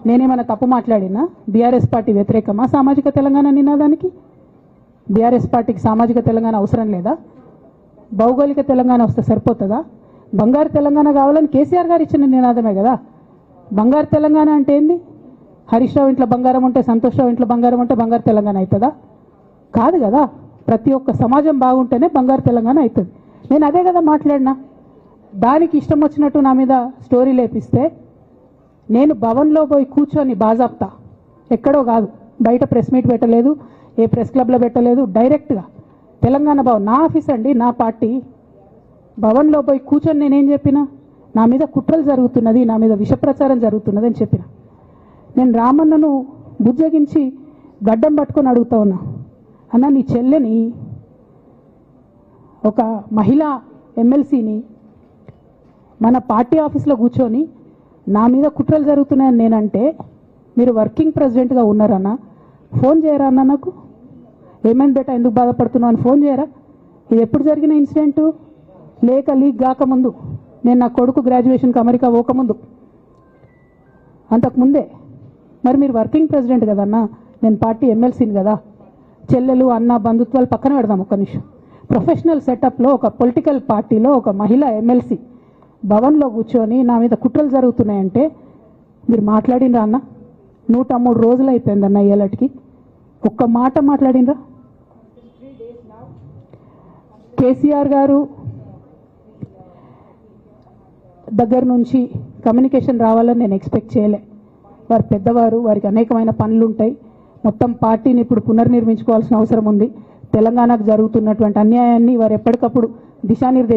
నేనేమైనా తప్పు మాట్లాడినా? బీఆర్ఎస్ పార్టీ వ్యతిరేకమా సామాజిక తెలంగాణ నినాదానికి? బీఆర్ఎస్ పార్టీకి సామాజిక తెలంగాణ అవసరం లేదా? భౌగోళిక తెలంగాణ వస్తే సరిపోతుందా? బంగారు తెలంగాణ కావాలని కేసీఆర్ గారు ఇచ్చిన నినాదమే కదా. బంగారు తెలంగాణ అంటే ఏంది? హరీష్ రావు ఇంట్లో బంగారం ఉంటే, సంతోష్ రావు ఇంట్లో బంగారం ఉంటే బంగారు తెలంగాణ అవుతుందా? కాదు కదా. ప్రతి ఒక్క సమాజం బాగుంటేనే బంగారు తెలంగాణ అవుతుంది. నేను అదే కదా మాట్లాడినా. దానికి ఇష్టం వచ్చినట్టు నా మీద స్టోరీ లేపిస్తే నేను భవన్లో పోయి కూర్చొని బాజాప్తా, ఎక్కడో కాదు, బయట ప్రెస్ మీట్ పెట్టలేదు, ఏ ప్రెస్ క్లబ్లో పెట్టలేదు, డైరెక్ట్గా తెలంగాణ భవన్ నా ఆఫీస్ అండి, నా పార్టీ భవన్లో పోయి కూర్చొని నేనేం చెప్పినా? నా మీద కుట్రలు జరుగుతున్నది, నా మీద విషప్రచారం జరుగుతున్నది అని చెప్పిన. నేను రామన్నను బుజ్జగించి గడ్డం పట్టుకొని అడుగుతా ఉన్నా, అన్న నీ చెల్లెని, ఒక మహిళా ఎమ్మెల్సీని మన పార్టీ ఆఫీస్లో కూర్చొని నా మీద కుట్రలు జరుగుతున్నాయని నేనంటే మీరు వర్కింగ్ ప్రెసిడెంట్గా ఉన్నారన్నా? ఫోన్ చేయరా అన్న నాకు? ఏమైంది బేటా, ఎందుకు బాధపడుతున్నావు అని ఫోన్ చేయరా? ఇది ఎప్పుడు జరిగిన ఇన్సిడెంటు? లేక లీక్ కాకముందు, నేను నా కొడుకు గ్రాడ్యుయేషన్కి అమెరికా పోకముందు, అంతకుముందే. మరి మీరు వర్కింగ్ ప్రెసిడెంట్ కదన్నా, నేను పార్టీ ఎమ్మెల్సీని కదా. చెల్లెలు అన్న బంధుత్వాలు పక్కన పెడదాం ఒక్క నిమిషం. ప్రొఫెషనల్ సెటప్లో ఒక పొలిటికల్ పార్టీలో ఒక మహిళా ఎమ్మెల్సీ భవన్లో కూర్చొని నా మీద కుట్రలు జరుగుతున్నాయంటే మీరు మాట్లాడినరా అన్న? 103 రోజులు అయిపోయిందన్న ఇయ్యాలటికి, ఒక్క మాట మాట్లాడినరా? కేసీఆర్ గారు దగ్గర నుంచి కమ్యూనికేషన్ రావాలని నేను ఎక్స్పెక్ట్ చేయలే. వారు పెద్దవారు, వారికి అనేకమైన పనులు ఉంటాయి. మొత్తం పార్టీని ఇప్పుడు పునర్నిర్మించుకోవాల్సిన అవసరం ఉంది. తెలంగాణకు జరుగుతున్నటువంటి అన్యాయాన్ని వారు ఎప్పటికప్పుడు దిశానిర్దేశం